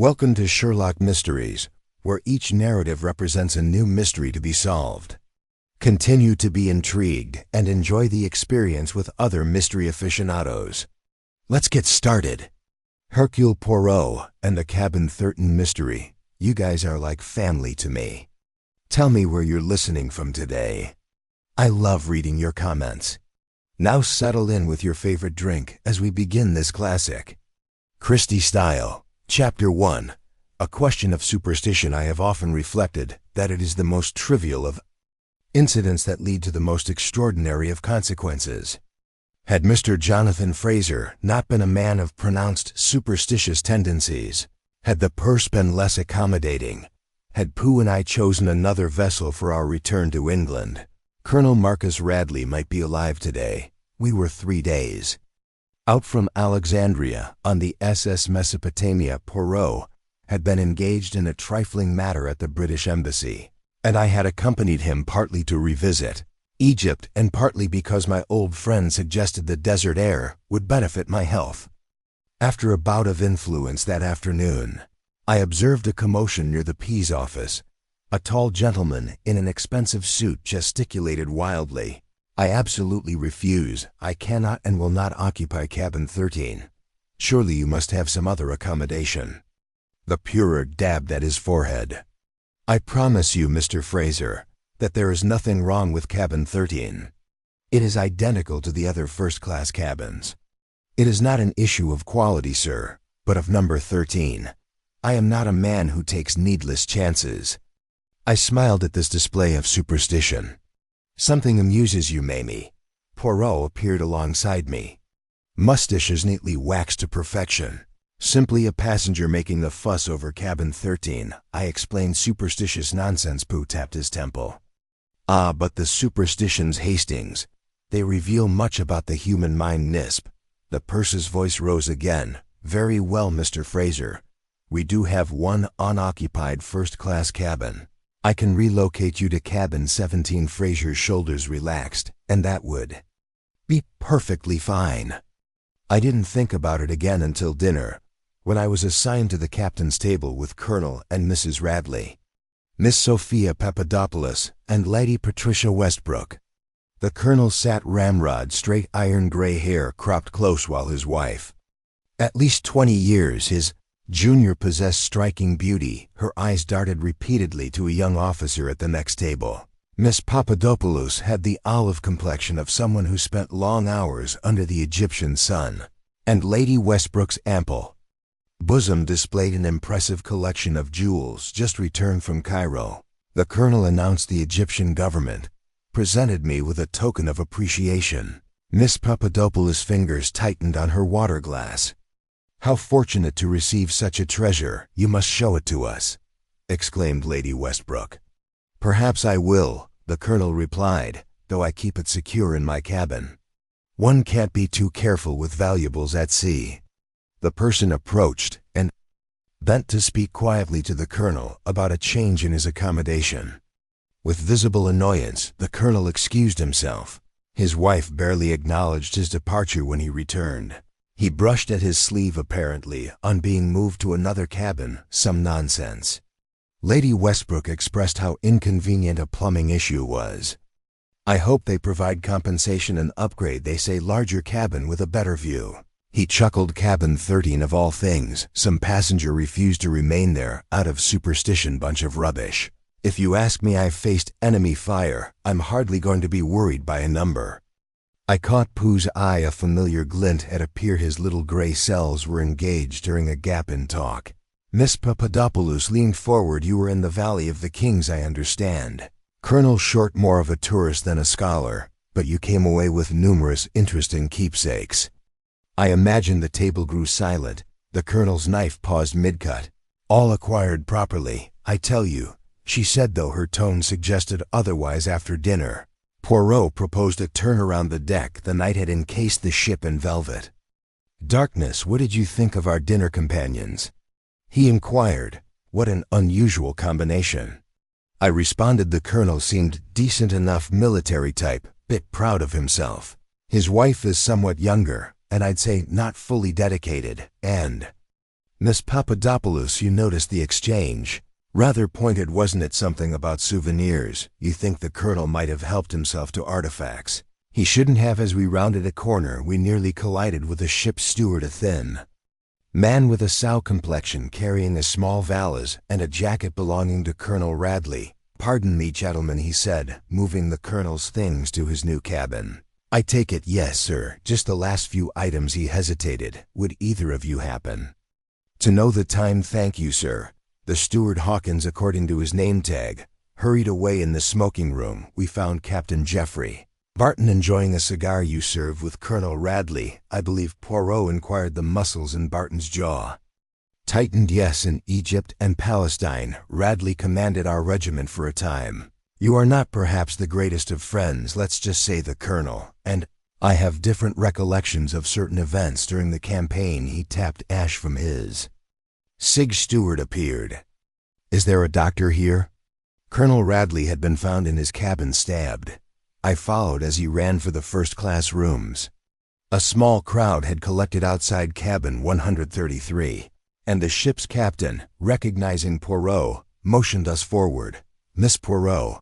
Welcome to Sherlock Mysteries, where each narrative represents a new mystery to be solved. Continue to be intrigued and enjoy the experience with other mystery aficionados. Let's get started. Hercule Poirot and the Cabin 13 mystery. You guys are like family to me. Tell me where you're listening from today. I love reading your comments. Now settle in with your favorite drink as we begin this classic. Christie style. Chapter 1. A question of superstition. I have often reflected that it is the most trivial of incidents that lead to the most extraordinary of consequences. Had Mr. Jonathan Fraser not been a man of pronounced superstitious tendencies, had the purse been less accommodating, had Pooh and I chosen another vessel for our return to England, Colonel Marcus Radley might be alive today. We were 3 days out from Alexandria on the SS Mesopotamia. Poirot had been engaged in a trifling matter at the British Embassy, and I had accompanied him partly to revisit Egypt and partly because my old friend suggested the desert air would benefit my health. After a bout of influence that afternoon, I observed a commotion near the Peas office. A tall gentleman in an expensive suit gesticulated wildly. I absolutely refuse. I cannot and will not occupy cabin 13. Surely you must have some other accommodation. The Führer dabbed at his forehead. I promise you, Mr. Fraser, that there is nothing wrong with cabin 13. It is identical to the other first-class cabins. It is not an issue of quality, sir, but of number 13. I am not a man who takes needless chances. I smiled at this display of superstition. Something amuses you, Mamie. Poirot appeared alongside me. Mustaches neatly waxed to perfection. Simply a passenger making a fuss over cabin 13. I explained. Superstitious nonsense. Pooh tapped his temple. Ah, but the superstitions, Hastings. They reveal much about the human mind. Nisp. The purser's voice rose again. Very well, Mr. Fraser. We do have one unoccupied first-class cabin. I can relocate you to cabin 17. Fraser's shoulders relaxed, and that would be perfectly fine. I didn't think about it again until dinner, when I was assigned to the captain's table with Colonel and Mrs. Radley, Miss Sophia Papadopoulos, and Lady Patricia Westbrook. The colonel sat ramrod, straight iron gray hair cropped close, while his wife, at least 20 years his junior, possessed striking beauty. Her eyes darted repeatedly to a young officer at the next table. Miss Papadopoulos had the olive complexion of someone who spent long hours under the Egyptian sun, and Lady Westbrook's ample bosom displayed an impressive collection of jewels just returned from Cairo. The colonel announced the Egyptian government presented me with a token of appreciation. Miss Papadopoulos' fingers tightened on her water glass. How fortunate to receive such a treasure. You must show it to us, exclaimed Lady Westbrook. Perhaps I will, the colonel replied, though I keep it secure in my cabin. One can't be too careful with valuables at sea. The person approached and bent to speak quietly to the colonel about a change in his accommodation. With visible annoyance, the colonel excused himself. His wife barely acknowledged his departure when he returned. He brushed at his sleeve, apparently on being moved to another cabin. Some nonsense. Lady Westbrook expressed how inconvenient a plumbing issue was. I hope they provide compensation and upgrade. They say larger cabin with a better view. He chuckled. Cabin 13 of all things. Some passenger refused to remain there out of superstition. Bunch of rubbish. If you ask me, I've faced enemy fire. I'm hardly going to be worried by a number. I caught Pooh's eye, a familiar glint. It appeared his little gray cells were engaged during a gap in talk. Miss Papadopoulos leaned forward. You were in the Valley of the Kings, I understand. Colonel Short, more of a tourist than a scholar, but you came away with numerous interesting keepsakes. I imagine. The table grew silent. The colonel's knife paused mid-cut. All acquired properly, I tell you, she said, though her tone suggested otherwise. After dinner, Poirot proposed a turn around the deck. The night had encased the ship in velvet darkness. What did you think of our dinner companions? He inquired. What an unusual combination. I responded. The colonel seemed decent enough, military type, bit proud of himself. His wife is somewhat younger, and I'd say not fully dedicated, and Miss Papadopoulos, you noticed the exchange. Rather pointed, wasn't it? Something about souvenirs. You think the colonel might have helped himself to artifacts. He shouldn't have. As we rounded a corner, we nearly collided with a ship's steward, a thin man with a sow complexion carrying a small valise and a jacket belonging to Colonel Radley. "Pardon me, gentlemen," he said, moving the colonel's things to his new cabin. "I take it, yes, sir. Just the last few items." He hesitated. "Would either of you happen to know the time?" "Thank you, sir." The steward, Hawkins according to his name tag, hurried away. In the smoking room, we found Captain Jeffrey Barton enjoying a cigar. "You serve with Colonel Radley, I believe?" Poirot inquired. The muscles in Barton's jaw tightened. "Yes, in Egypt and Palestine. Radley commanded our regiment for a time. You are not perhaps the greatest of friends, let's just say the colonel, and I have different recollections of certain events during the campaign." He tapped ash from his cig. Steward appeared. "Is there a doctor here?" Colonel Radley had been found in his cabin, stabbed. I followed as he ran for the first-class rooms. A small crowd had collected outside cabin 133, and the ship's captain, recognizing Poirot, motioned us forward. "Miss Poirot,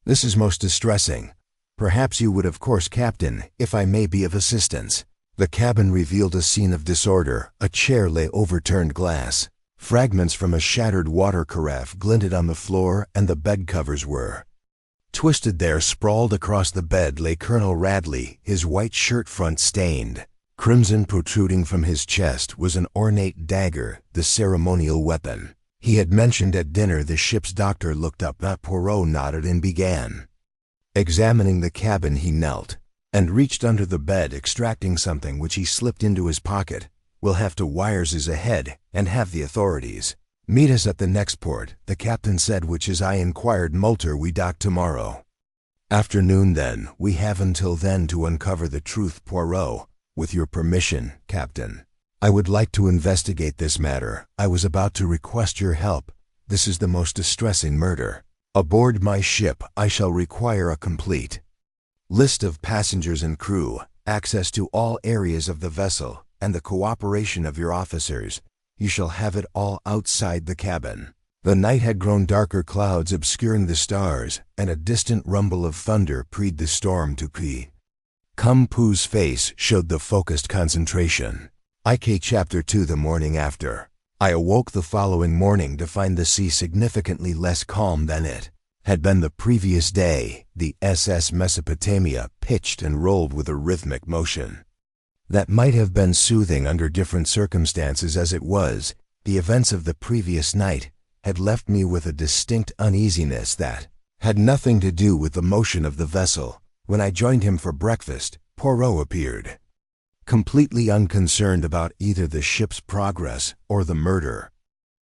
this is most distressing. Perhaps you would, of course, Captain, if I may be of assistance." The cabin revealed a scene of disorder. A chair lay overturned, glass fragments from a shattered water carafe glinted on the floor, and the bed covers were twisted. There, sprawled across the bed, lay Colonel Radley, his white shirt front stained. Crimson protruding from his chest was an ornate dagger, the ceremonial weapon he had mentioned at dinner. The ship's doctor looked up. Poirot nodded and began examining the cabin. He knelt and reached under the bed, extracting something which he slipped into his pocket. "We'll have to wires is ahead and have the authorities meet us at the next port," the captain said. "Which is?" I inquired. "Moulter. We dock tomorrow afternoon." "Then we have until then to uncover the truth." "Poirot, with your permission, Captain, I would like to investigate this matter. I was about to request your help. This is the most distressing murder aboard my ship. I shall require a complete list of passengers and crew, access to all areas of the vessel, and the cooperation of your officers. You shall have it all outside the cabin." The night had grown darker, clouds obscuring the stars, and a distant rumble of thunder preed the storm to come. Pooh's face showed the focused concentration. IK Chapter 2. The morning after, I awoke the following morning to find the sea significantly less calm than it had been the previous day. The SS Mesopotamia pitched and rolled with a rhythmic motion that might have been soothing under different circumstances. As it was, the events of the previous night had left me with a distinct uneasiness that had nothing to do with the motion of the vessel. When I joined him for breakfast, Poirot appeared completely unconcerned about either the ship's progress or the murder.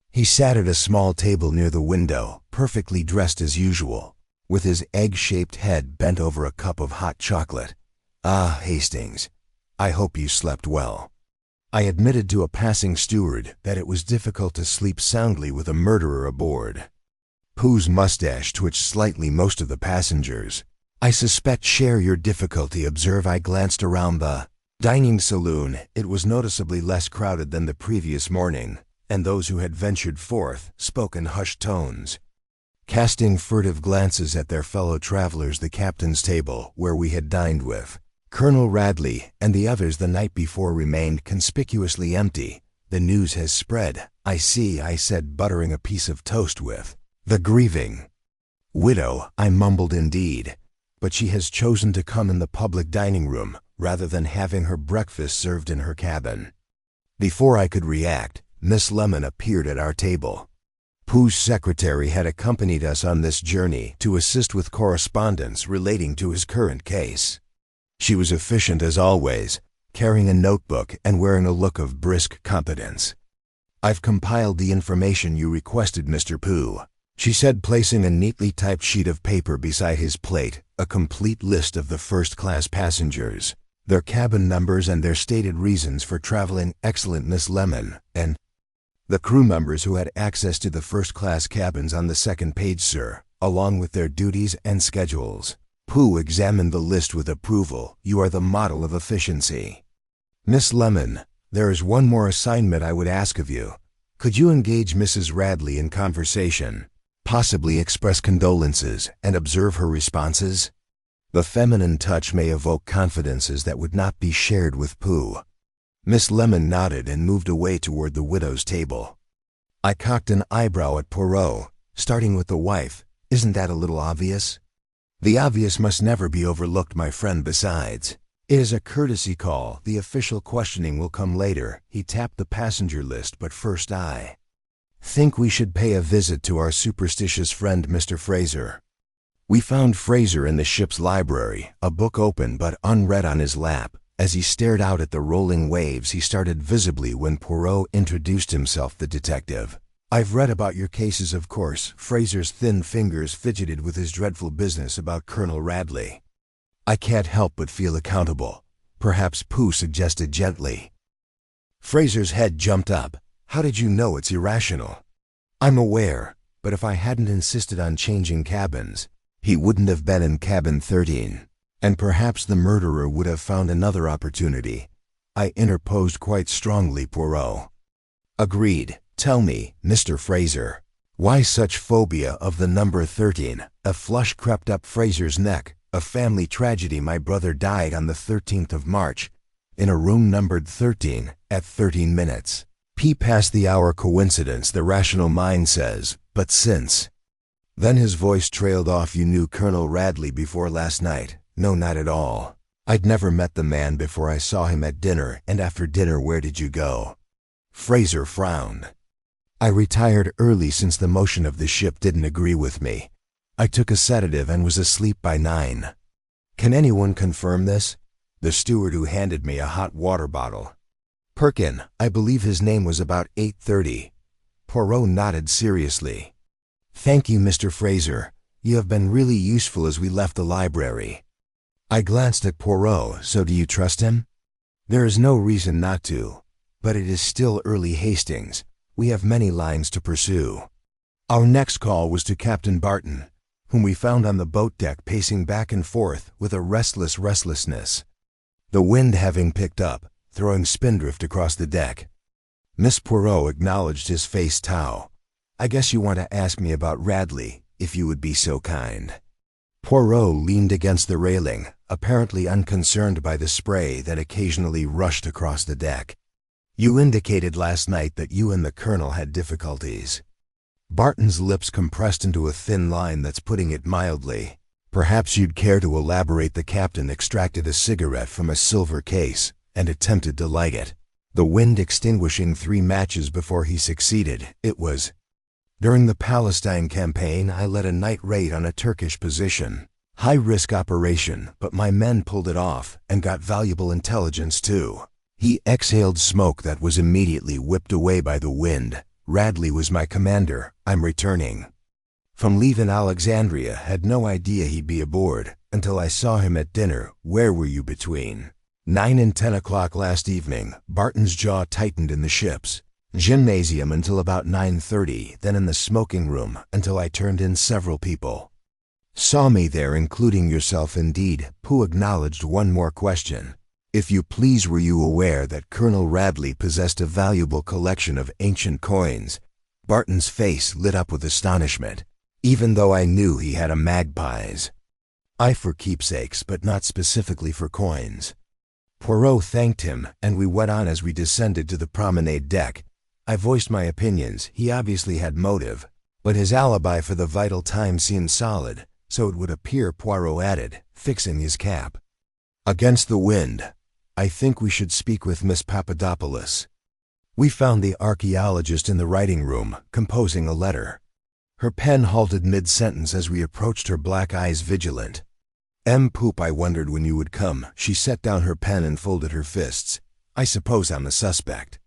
He sat at a small table near the window, perfectly dressed as usual, with his egg-shaped head bent over a cup of hot chocolate. "Ah, Hastings, I hope you slept well." I admitted to a passing steward that it was difficult to sleep soundly with a murderer aboard. Pooh's mustache twitched slightly. "Most of the passengers, I suspect, share your difficulty." Observe. I glanced around the dining saloon. It was noticeably less crowded than the previous morning, and those who had ventured forth spoke in hushed tones, casting furtive glances at their fellow travelers. The captain's table, where we had dined with Colonel Radley and the others the night before, remained conspicuously empty. "The news has spread, I see," I said, buttering a piece of toast with the grieving widow. I mumbled. "Indeed, but she has chosen to come in the public dining room rather than having her breakfast served in her cabin." Before I could react, Miss Lemon appeared at our table. Pooh's secretary had accompanied us on this journey to assist with correspondence relating to his current case. She was efficient as always, carrying a notebook and wearing a look of brisk competence. "I've compiled the information you requested, Mr. Pooh," she said, placing a neatly typed sheet of paper beside his plate. "A complete list of the first-class passengers, their cabin numbers, and their stated reasons for traveling." "Excellent, Miss Lemon. And the crew members who had access to the first-class cabins on the second page, sir, along with their duties and schedules." Pooh examined the list with approval. "You are the model of efficiency, Miss Lemon. There is one more assignment I would ask of you. Could you engage Mrs. Radley in conversation, possibly express condolences, and observe her responses? The feminine touch may evoke confidences that would not be shared with Pooh. Miss Lemon nodded and moved away toward the widow's table. I cocked an eyebrow at Poirot, starting with the wife. Isn't that a little obvious? The obvious must never be overlooked, my friend. Besides, it is a courtesy call. The official questioning will come later. He tapped the passenger list, but first I think we should pay a visit to our superstitious friend Mr. Fraser. We found Fraser in the ship's library, a book open but unread on his lap. As he stared out at the rolling waves, he started visibly when Poirot introduced himself. The detective. I've read about your cases, of course. Fraser's thin fingers fidgeted with his dreadful business about Colonel Radley. I can't help but feel accountable. Perhaps Pooh suggested gently. Fraser's head jumped up. How did you know it's irrational? I'm aware, but if I hadn't insisted on changing cabins, he wouldn't have been in cabin 13. And perhaps the murderer would have found another opportunity. I interposed quite strongly. Poirot agreed. Tell me, Mr. Fraser, why such phobia of the number 13? A flush crept up Fraser's neck. A family tragedy. My brother died on the 13th of March, in a room numbered 13, at 13 minutes. Past the hour. Coincidence, the rational mind says, but since. Then his voice trailed off. You knew Colonel Radley before last night? No, not at all. I'd never met the man before I saw him at dinner. And after dinner, where did you go? Fraser frowned. I retired early since the motion of the ship didn't agree with me. I took a sedative and was asleep by 9. Can anyone confirm this? The steward who handed me a hot water bottle. Perkin, I believe his name was about 8:30. Poirot nodded seriously. Thank you, Mr. Fraser. You have been really useful as we left the library. I glanced at Poirot. So do you trust him? There is no reason not to. But it is still early, Hastings. We have many lines to pursue. Our next call was to Captain Barton, whom we found on the boat deck pacing back and forth with a restlessness. The wind having picked up, throwing spindrift across the deck. Miss Poirot acknowledged his face. Tau. I guess you want to ask me about Radley, if you would be so kind. Poirot leaned against the railing, apparently unconcerned by the spray that occasionally rushed across the deck. You indicated last night that you and the Colonel had difficulties. Barton's lips compressed into a thin line. That's putting it mildly. Perhaps you'd care to elaborate. The captain extracted a cigarette from a silver case and attempted to light it, the wind extinguishing 3 matches before he succeeded. It was during the Palestine campaign. I led a night raid on a Turkish position. High-risk operation, but my men pulled it off and got valuable intelligence too. He exhaled smoke that was immediately whipped away by the wind. Radley was my commander. I'm returning from leave in Alexandria. Had no idea he'd be aboard until I saw him at dinner. Where were you between 9 and 10 o'clock last evening? Barton's jaw tightened. In the ship's gymnasium until about 9:30, then in the smoking room until I turned in. Several people saw me there, including yourself. Indeed. Pooh acknowledged. One more question. If you please, were you aware that Colonel Radley possessed a valuable collection of ancient coins? Barton's face lit up with astonishment. Even though I knew he had a magpie's eye for keepsakes, but not specifically for coins. Poirot thanked him, and we went on. As we descended to the promenade deck, I voiced my opinions. He obviously had motive, but his alibi for the vital time seemed solid, so it would appear. Poirot added, fixing his cap against the wind. I think we should speak with Miss Papadopoulos. We found the archaeologist in the writing room, composing a letter. Her pen halted mid-sentence as we approached, her black eyes vigilant. Poop, I wondered when you would come. She set down her pen and folded her fists. I suppose I'm the suspect.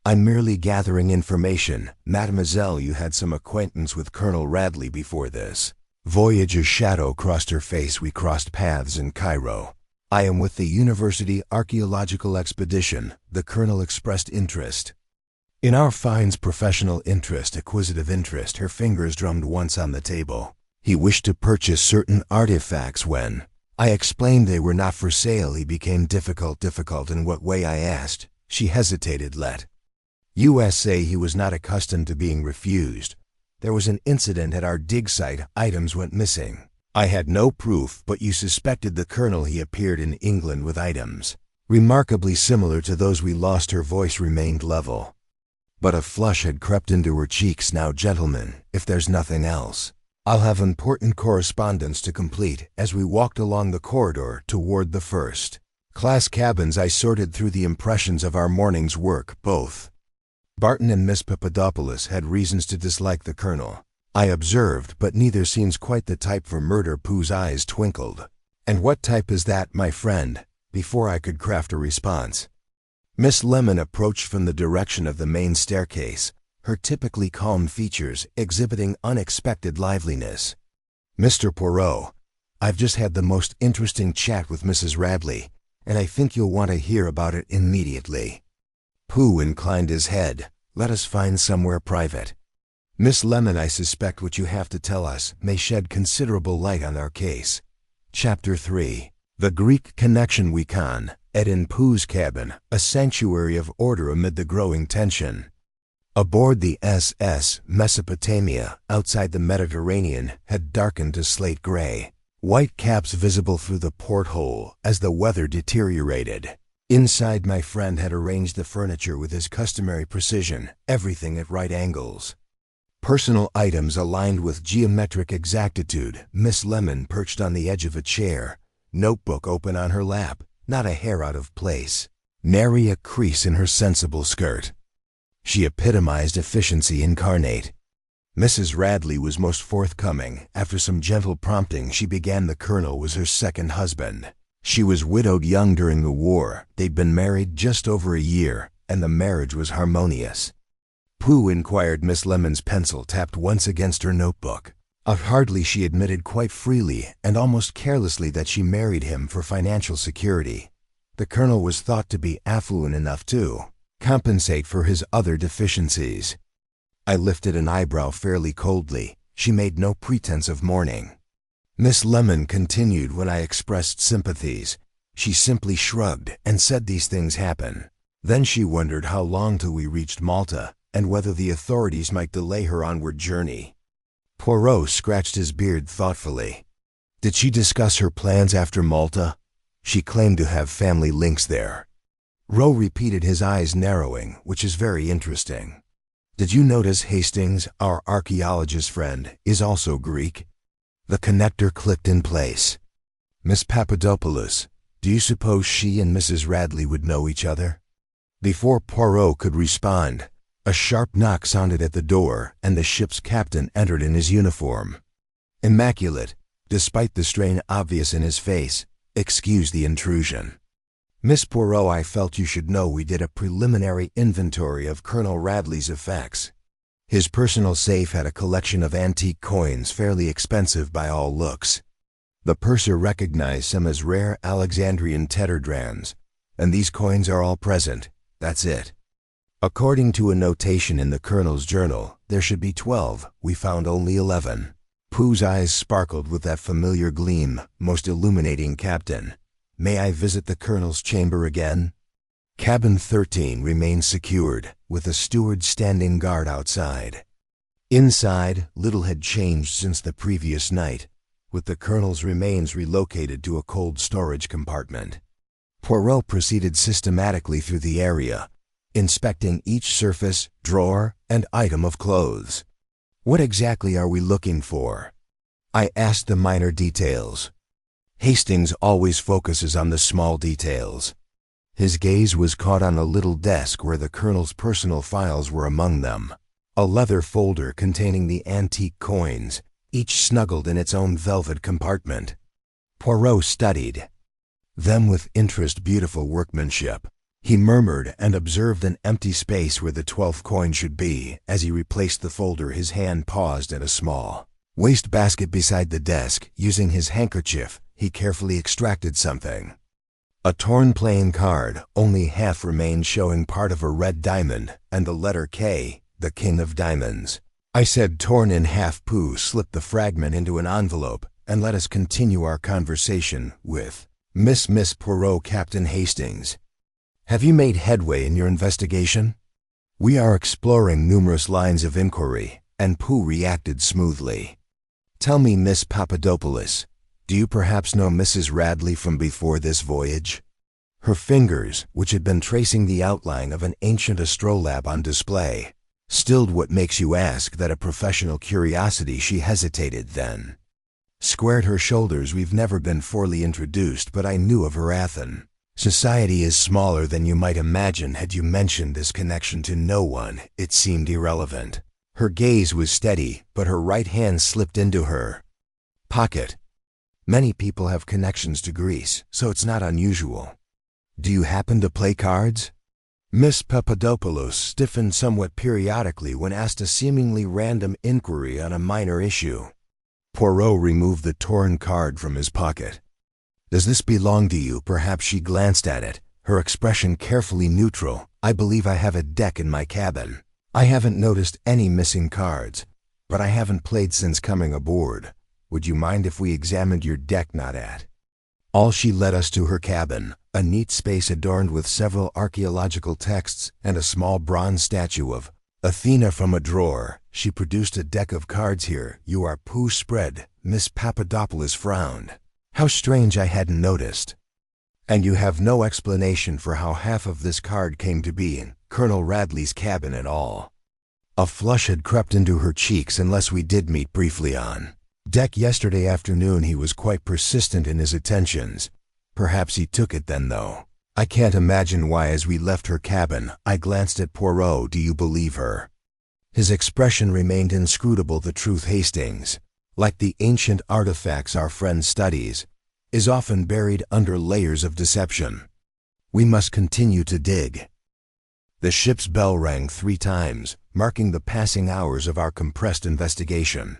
I'm merely gathering information. Mademoiselle, you had some acquaintance with Colonel Radley before this voyage. A shadow crossed her face. We crossed paths in Cairo. I am with the University Archaeological Expedition. The Colonel expressed interest in our finds. Professional interest, acquisitive interest. Her fingers drummed once on the table. He wished to purchase certain artifacts. When I explained they were not for sale, he became difficult. In what way? I asked. She hesitated. Let us say he was not accustomed to being refused. There was an incident at our dig site. Items went missing. I had no proof, but you suspected the colonel. He appeared in England with items remarkably similar to those we lost. Her voice remained level, but a flush had crept into her cheeks. Now, gentlemen, if there's nothing else, I'll have important correspondence to complete. As we walked along the corridor toward the first-class cabins, I sorted through the impressions of our morning's work. Both Barton and Miss Papadopoulos had reasons to dislike the colonel, I observed, but neither seems quite the type for murder. Pooh's eyes twinkled. And what type is that, my friend? Before I could craft a response, Miss Lemon approached from the direction of the main staircase, her typically calm features exhibiting unexpected liveliness. Mr. Poirot, I've just had the most interesting chat with Mrs. Radley, and I think you'll want to hear about it immediately. Pooh inclined his head. Let us find somewhere private. Miss Lemon, I suspect what you have to tell us may shed considerable light on our case. Chapter 3. The Greek Connection. We con Ed in Pooh's cabin, a sanctuary of order amid the growing tension. Aboard the SS Mesopotamia, outside the Mediterranean, had darkened to slate gray, white caps visible through the porthole as the weather deteriorated. Inside, my friend had arranged the furniture with his customary precision, everything at right angles. Personal items aligned with geometric exactitude. Miss Lemon perched on the edge of a chair, notebook open on her lap, not a hair out of place, nary a crease in her sensible skirt. She epitomized efficiency incarnate. Mrs. Radley was most forthcoming. After some gentle prompting, she began. The colonel was her second husband. She was widowed young during the war. They'd been married just over a year, and the marriage was harmonious. Pooh inquired. Miss Lemon's pencil tapped once against her notebook. Hardly, she admitted quite freely and almost carelessly that she married him for financial security. The colonel was thought to be affluent enough to compensate for his other deficiencies. I lifted an eyebrow fairly coldly. She made no pretense of mourning. Miss Lemon continued. When I expressed sympathies, she simply shrugged and said these things happen. Then she wondered how long till we reached Malta, and whether the authorities might delay her onward journey. Poirot scratched his beard thoughtfully. Did she discuss her plans after Malta? She claimed to have family links there. Rowe repeated, his eyes narrowing, which is very interesting. Did you notice Hastings, our archaeologist friend, is also Greek? The connector clicked in place. Miss Papadopoulos, do you suppose she and Mrs. Radley would know each other? Before Poirot could respond, a sharp knock sounded at the door, and the ship's captain entered in his uniform. Immaculate, despite the strain obvious in his face, excused the intrusion. Miss Poirot, I felt you should know we did a preliminary inventory of Colonel Radley's effects. His personal safe had a collection of antique coins, fairly expensive by all looks. The purser recognized some as rare Alexandrian tetradrachms, and these coins are all present. That's it. According to a notation in the colonel's journal, there should be 12. We found only 11. Pooh's eyes sparkled with that familiar gleam. Most illuminating captain, may I visit the colonel's chamber again? Cabin 13 remained secured, with a steward standing guard outside. Inside, little had changed since the previous night, with the colonel's remains relocated to a cold storage compartment. Poirot proceeded systematically through the area, inspecting each surface, drawer, and item of clothes. What exactly are we looking for? I asked. The minor details. Hastings always focuses on the small details. His gaze was caught on a little desk where the colonel's personal files were among them. A leather folder containing the antique coins, each snuggled in its own velvet compartment. Poirot studied them with interest. Beautiful workmanship, he murmured, and observed an empty space where the 12th coin should be. As he replaced the folder, his hand paused at a small wastebasket beside the desk. Using his handkerchief, he carefully extracted something. A torn playing card, only half remained, showing part of a red diamond and the letter K, the king of diamonds. I said, torn in half. Pooh slipped the fragment into an envelope and let us continue our conversation with Miss Poirot. Captain Hastings, Have you made headway in your investigation? We are exploring numerous lines of inquiry, and Pooh reacted smoothly. Tell me, Miss Papadopoulos, do you perhaps know Mrs. Radley from before this voyage? Her fingers, which had been tracing the outline of an ancient astrolabe on display, stilled what makes you ask that a professional curiosity. She hesitated then. Squared her shoulders. We've never been formally introduced, but I knew of her Athen. Society is smaller than you might imagine. Had you mentioned this connection to no one, it seemed irrelevant. Her gaze was steady, but her right hand slipped into her pocket. Many people have connections to Greece, so it's not unusual. Do you happen to play cards? Miss Papadopoulos stiffened somewhat periodically when asked a seemingly random inquiry on a minor issue. Poirot removed the torn card from his pocket. Does this belong to you? Perhaps she glanced at it, her expression carefully neutral. I believe I have a deck in my cabin. I haven't noticed any missing cards, but I haven't played since coming aboard. Would you mind if we examined your deck? Not at all. She led us to her cabin, a neat space adorned with several archaeological texts and a small bronze statue of Athena. From a drawer, she produced a deck of cards. Here you are. Pooh spread. Miss Papadopoulos frowned. How strange, I hadn't noticed. And you have no explanation for how half of this card came to be in Colonel Radley's cabin at all? A flush had crept into her cheeks. Unless we did meet briefly on deck yesterday afternoon. He was quite persistent in his attentions. Perhaps he took it then, though. I can't imagine why. As we left her cabin, I glanced at Poirot. Do you believe her? His expression remained inscrutable. The truth, Hastings, like the ancient artifacts our friend studies, is often buried under layers of deception. We must continue to dig. The ship's bell rang 3 times, marking the passing hours of our compressed investigation.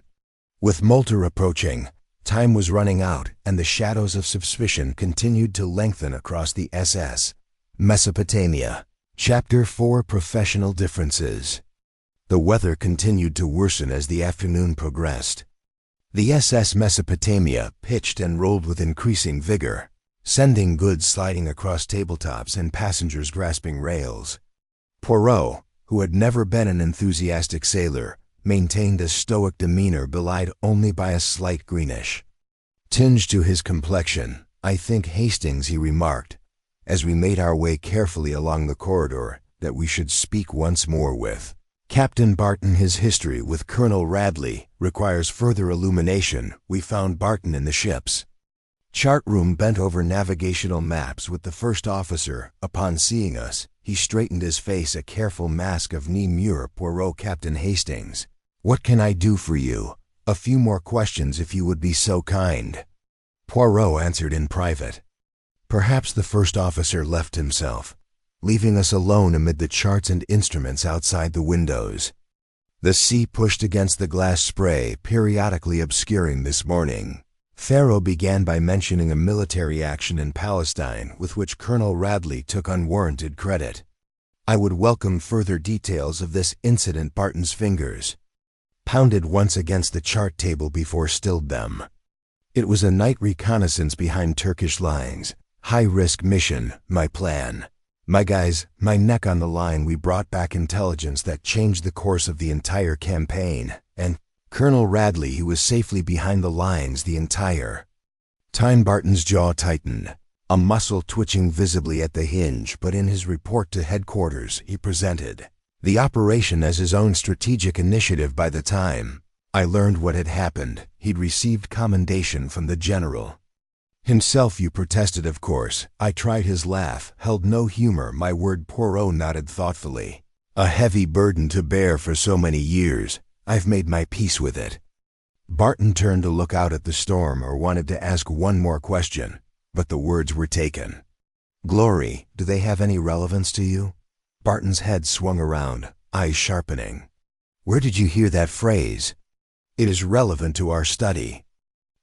With Moulter approaching, time was running out, and the shadows of suspicion continued to lengthen across the SS. Mesopotamia. Chapter 4: Professional Differences. The weather continued to worsen as the afternoon progressed. The SS Mesopotamia pitched and rolled with increasing vigor, sending goods sliding across tabletops and passengers grasping rails. Poirot, who had never been an enthusiastic sailor, maintained a stoic demeanor belied only by a slight greenish tinge to his complexion. I think, Hastings, he remarked, as we made our way carefully along the corridor, that we should speak once more with Captain Barton. His history with Colonel Radley requires further illumination. We found Barton in the ship's chart room, bent over navigational maps with the first officer. Upon seeing us, he straightened his face, a careful mask of nemur. Poirot. Captain Hastings, what can I do for you? A few more questions, if you would be so kind. Poirot answered in private. Perhaps the first officer left himself, leaving us alone amid the charts and instruments outside the windows. The sea pushed against the glass spray, periodically obscuring this morning. Pharaoh began by mentioning a military action in Palestine with which Colonel Radley took unwarranted credit. I would welcome further details of this incident. Barton's fingers pounded once against the chart table before stilled them. It was a night reconnaissance behind Turkish lines. High-risk mission, my plan. My guys, my neck on the line. We brought back intelligence that changed the course of the entire campaign, and Colonel Radley, he was safely behind the lines the entire time. Barton's jaw tightened, a muscle twitching visibly at the hinge, but in his report to headquarters, he presented the operation as his own strategic initiative. By the time I learned what had happened, he'd received commendation from the general himself. You protested, of course. I tried. His laugh held no humor. My word. Poirot nodded thoughtfully. A heavy burden to bear for so many years. I've made my peace with it. Barton turned to look out at the storm, or wanted to ask one more question, but the words were taken. Glory, do they have any relevance to you? Barton's head swung around, eyes sharpening. Where did you hear that phrase? It is relevant to our study.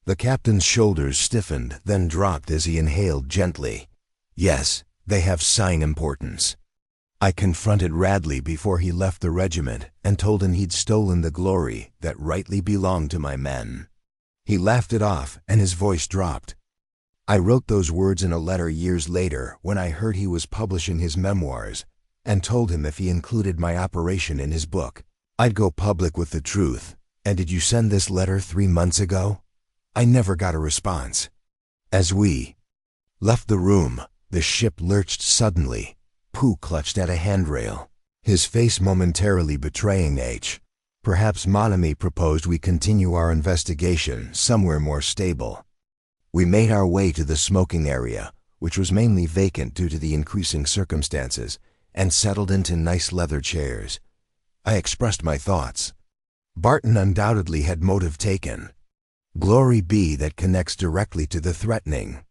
The captain's shoulders stiffened, then dropped as he inhaled gently. Yes, they have sign importance. I confronted Radley before he left the regiment and told him he'd stolen the glory that rightly belonged to my men. He laughed it off, and his voice dropped. I wrote those words in a letter years later when I heard he was publishing his memoirs, and told him if he included my operation in his book, I'd go public with the truth. And did you send this letter 3 months ago? I never got a response. As we left the room, the ship lurched suddenly. Pooh clutched at a handrail, his face momentarily betraying H. Perhaps mon ami proposed we continue our investigation somewhere more stable. We made our way to the smoking area, which was mainly vacant due to the increasing circumstances, and settled into nice leather chairs. I expressed my thoughts. Barton undoubtedly had motive taken. Glory be that connects directly to the threatening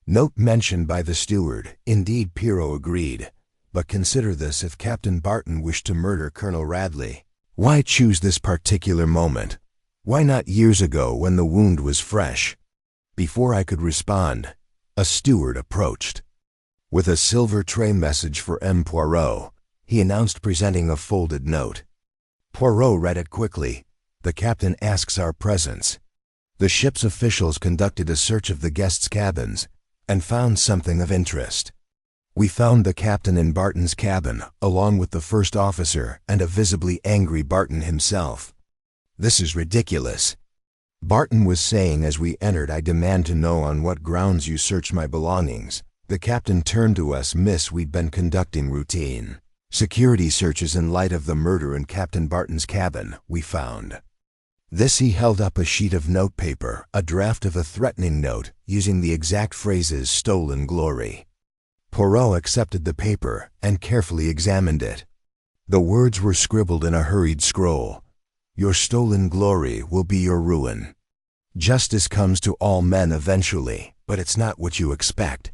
note mentioned by the steward. Indeed, Poirot agreed. But consider this: if Captain Barton wished to murder Colonel Radley, why choose this particular moment? Why not years ago when the wound was fresh? Before I could respond, a steward approached. With a silver tray message for M. Poirot, he announced, presenting a folded note. Poirot read it quickly. The captain asks our presence. The ship's officials conducted a search of the guests' cabins and found something of interest. We found the captain in Barton's cabin, along with the first officer and a visibly angry Barton himself. This is ridiculous, Barton was saying as we entered. I demand to know on what grounds you searched my belongings. The captain turned to us. Miss, we've been conducting routine security searches in light of the murder in Captain Barton's cabin, we found. This, he held up a sheet of notepaper, a draft of a threatening note, using the exact phrases "stolen glory." Poirot accepted the paper and carefully examined it. The words were scribbled in a hurried scroll. Your stolen glory will be your ruin. Justice comes to all men eventually, but it's not what you expect.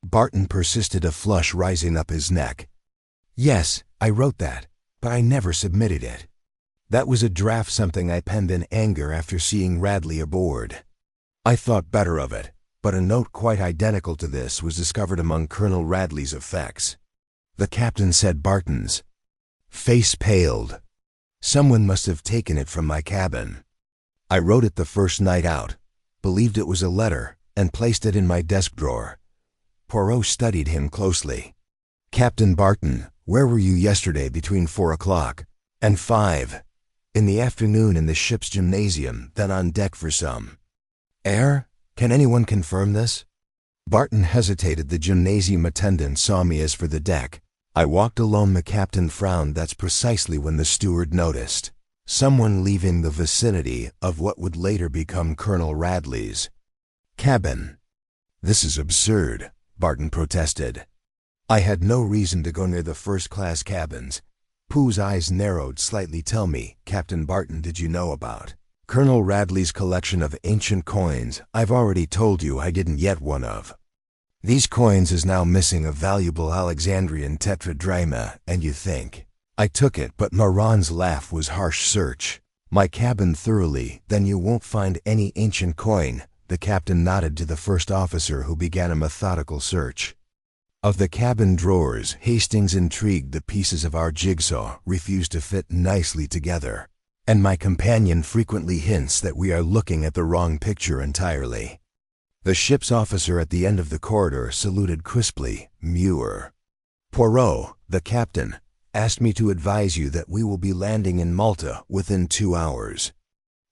Barton persisted, a flush rising up his neck. Yes, I wrote that, but I never submitted it. That was a draft, something I penned in anger after seeing Radley aboard. I thought better of it, but a note quite identical to this was discovered among Colonel Radley's effects. The captain said. Barton's face paled. Someone must have taken it from my cabin. I wrote it the first night out, believed it was a letter, and placed it in my desk drawer. Poirot studied him closely. Captain Barton, where were you yesterday between 4 o'clock and 5? In the afternoon in the ship's gymnasium, then on deck for some air? Can anyone confirm this? Barton hesitated. The gymnasium attendant saw me as for the deck. I walked alone. The captain frowned. That's precisely when the steward noticed someone leaving the vicinity of what would later become Colonel Radley's cabin. This is absurd, Barton protested. I had no reason to go near the first-class cabins. Pooh's eyes narrowed slightly. Tell me, Captain Barton, did you know about Colonel Radley's collection of ancient coins? I've already told you I didn't yet one of these coins is now missing, a valuable Alexandrian tetradrachma, and you think I took it? But Maran's laugh was harsh. Search my cabin thoroughly, then you won't find any ancient coin. The captain nodded to the first officer, who began a methodical search of the cabin drawers. Hastings, intrigued. The pieces of our jigsaw refused to fit nicely together, and my companion frequently hints that we are looking at the wrong picture entirely. The ship's officer at the end of the corridor saluted crisply. Muir. Poirot, the captain, asked me to advise you that we will be landing in Malta within 2 hours.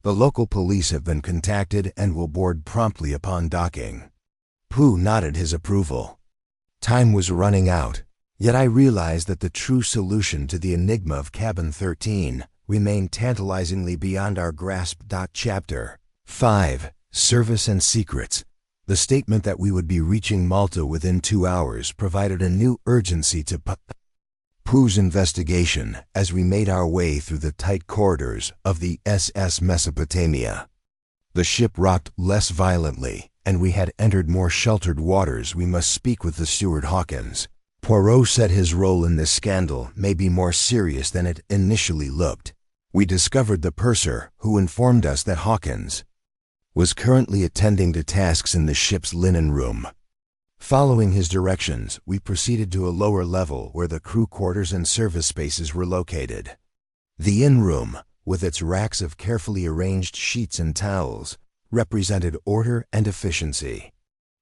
The local police have been contacted and will board promptly upon docking. Pooh nodded his approval. Time was running out, yet I realized that the true solution to the enigma of Cabin 13 remained tantalizingly beyond our grasp. Chapter 5. Service and Secrets. The statement that we would be reaching Malta within 2 hours provided a new urgency to Pooh's investigation as we made our way through the tight corridors of the SS Mesopotamia. The ship rocked less violently, and we had entered more sheltered waters. We must speak with the steward Hawkins. Poirot said his role in this scandal may be more serious than it initially looked. We discovered the purser, who informed us that Hawkins was currently attending to tasks in the ship's linen room. Following his directions, we proceeded to a lower level where the crew quarters and service spaces were located. The inn room, with its racks of carefully arranged sheets and towels, represented order and efficiency.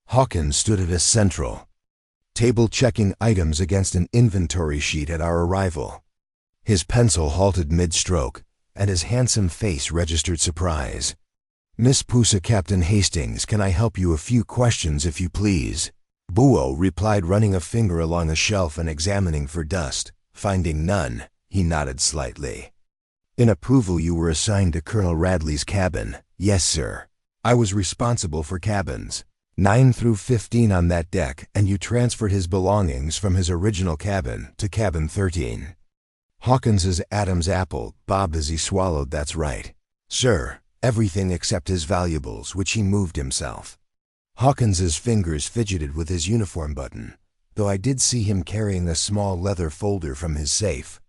Hawkins stood at a central table checking items against an inventory sheet at our arrival. His pencil halted mid-stroke, and his handsome face registered surprise. "Miss Pusa, Captain Hastings, can I help you a few questions if you please?" Buo replied, running a finger along a shelf and examining for dust. Finding none, he nodded slightly. "In approval, you were assigned to Colonel Radley's cabin." "Yes, sir. I was responsible for cabins 9 through 15 on that deck, and you transferred his belongings from his original cabin to cabin 13. Hawkins's Adam's apple bobbed as he swallowed. "That's right, sir. Everything except his valuables, which he moved himself." Hawkins's fingers fidgeted with his uniform button, though I did see him carrying a small leather folder from his safe.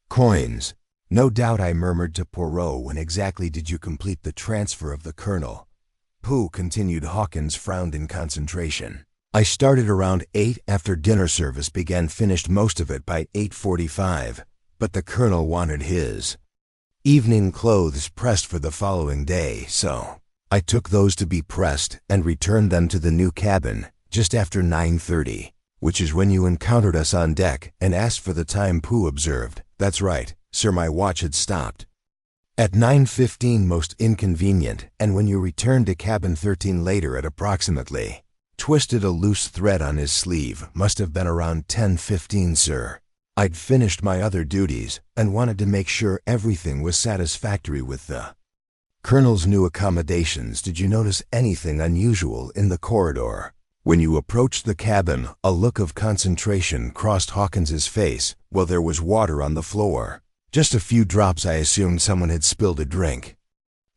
"Coins, no doubt," I murmured to Poirot. "When exactly did you complete the transfer of the colonel?" "Pooh," continued Hawkins, frowned in concentration. "I started around 8 after dinner service began, finished most of it by 8:45, but the colonel wanted his evening clothes pressed for the following day, so I took those to be pressed and returned them to the new cabin just after 9:30, which is when you encountered us on deck and asked for the time." Pooh observed. "That's right, sir. My watch had stopped at 9:15, most inconvenient, and when you returned to cabin 13 later at approximately," twisted a loose thread on his sleeve, "must have been around 10:15, sir. I'd finished my other duties and wanted to make sure everything was satisfactory with the colonel's new accommodations." "Did you notice anything unusual in the corridor?" When you approached the cabin, a look of concentration crossed Hawkins's face. "Well, there was water on the floor. Just a few drops. I assumed someone had spilled a drink,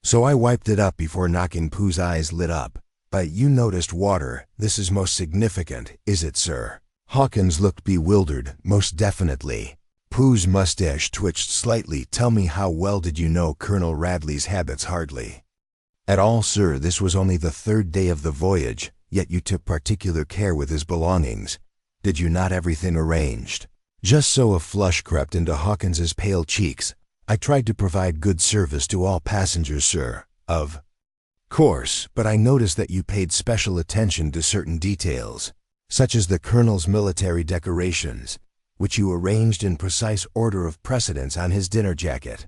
so I wiped it up before knocking." Pooh's eyes lit up. "But you noticed water. This is most significant, is it, sir?" Hawkins looked bewildered. "Most definitely." Pooh's mustache twitched slightly. "Tell me, how well did you know Colonel Radley's habits?" "Hardly at all, sir. This was only the 3rd day of the voyage, yet you took particular care with his belongings. Did you not? Everything arranged just so." A flush crept into Hawkins's pale cheeks. "I tried to provide good service to all passengers, sir. Of course, but I noticed that you paid special attention to certain details, such as the colonel's military decorations, which you arranged in precise order of precedence on his dinner jacket."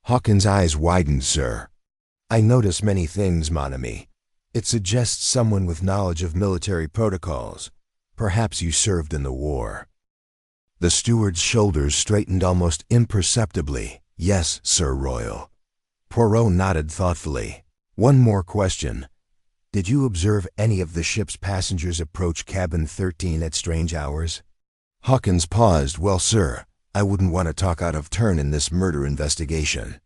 Hawkins' eyes widened. "Sir, I notice many things, mon ami. It suggests someone with knowledge of military protocols. Perhaps you served in the war." The steward's shoulders straightened almost imperceptibly. "Yes, Sir Royal." Poirot nodded thoughtfully. "One more question. Did you observe any of the ship's passengers approach cabin 13 at strange hours?" Hawkins paused. "Well, sir, I wouldn't want to talk out of turn in this murder investigation."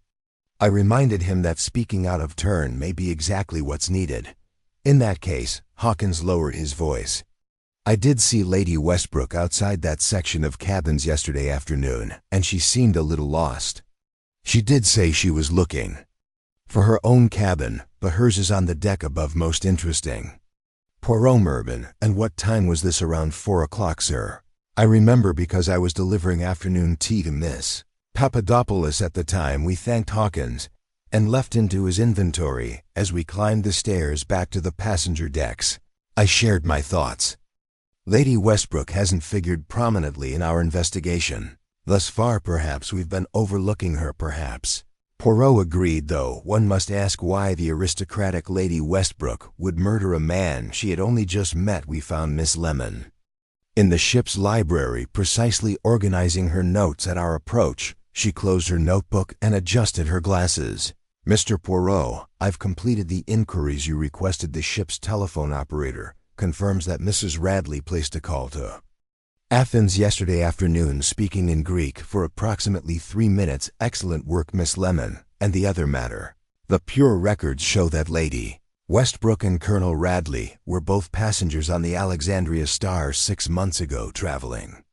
I reminded him that speaking out of turn may be exactly what's needed. "In that case," Hawkins lowered his voice, "I did see Lady Westbrook outside that section of cabins yesterday afternoon, and she seemed a little lost. She did say she was looking for her own cabin, but hers is on the deck above." "Most interesting." Poirot murmured. "And what time was this?" "Around 4 o'clock, sir. I remember because I was delivering afternoon tea to Miss Papadopoulos at the time." We thanked Hawkins and left into his inventory as we climbed the stairs back to the passenger decks. I shared my thoughts. Lady Westbrook hasn't figured prominently in our investigation. Thus far, perhaps we've been overlooking her, perhaps. Poirot agreed, though one must ask why the aristocratic Lady Westbrook would murder a man she had only just met. We found Miss Lemon in the ship's library, precisely organizing her notes at our approach. She closed her notebook and adjusted her glasses. "Mr. Poirot, I've completed the inquiries you requested. The ship's telephone operator confirms that Mrs. Radley placed a call to Athens yesterday afternoon, speaking in Greek, for approximately 3 minutes. Excellent work, Miss Lemon. And the other matter. The pure records show that Lady Westbrook and Colonel Radley were both passengers on the Alexandria Star 6 months ago, traveling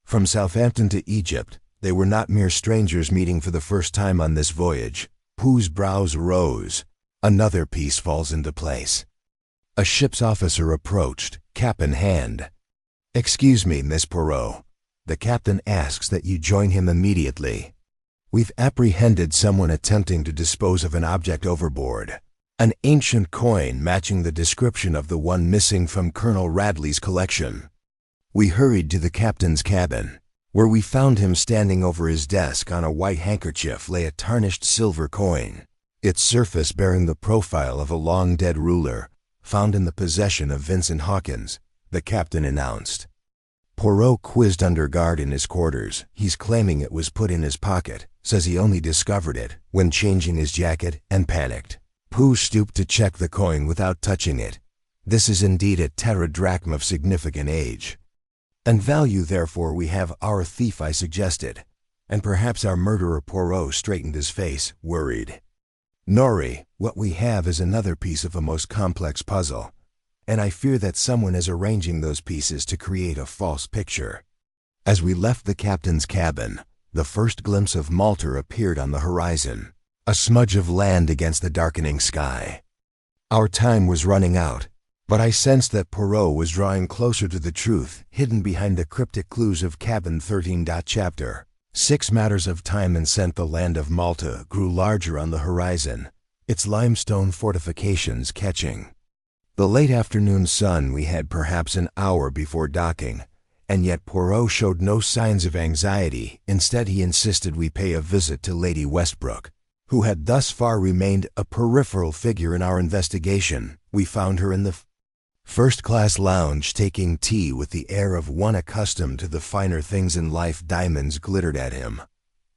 from Southampton to Egypt. They were not mere strangers meeting for the first time on this voyage." Pooh's brows rose. Another piece falls into place. A ship's officer approached, cap in hand. "Excuse me, Miss Poirot. The captain asks that you join him immediately. We've apprehended someone attempting to dispose of an object overboard." An ancient coin matching the description of the one missing from Colonel Radley's collection. We hurried to the captain's cabin, where we found him standing over his desk. On a white handkerchief lay a tarnished silver coin, its surface bearing the profile of a long-dead ruler, found in the possession of Vincent Hawkins, the captain announced. Poirot quizzed under guard in his quarters. He's claiming it was put in his pocket, says he only discovered it when changing his jacket, and panicked. Pooh stooped to check the coin without touching it. This is indeed a teradrachm of significant age and value, therefore we have our thief, I suggested, and perhaps our murderer. Poirot straightened his face, worried. Nori, what we have is another piece of a most complex puzzle, and I fear that someone is arranging those pieces to create a false picture. As we left the captain's cabin, the first glimpse of Malta appeared on the horizon, a smudge of land against the darkening sky. Our time was running out, but I sensed that Poirot was drawing closer to the truth hidden behind the cryptic clues of Cabin 13. Chapter 6. Matters of time and scent. The land of Malta grew larger on the horizon, its limestone fortifications catching the late afternoon sun. We had perhaps an hour before docking, and yet Poirot showed no signs of anxiety. Instead, he insisted we pay a visit to Lady Westbrook, who had thus far remained a peripheral figure in our investigation. We found her in the first-class lounge, taking tea with the air of one accustomed to the finer things in life. Diamonds glittered at him.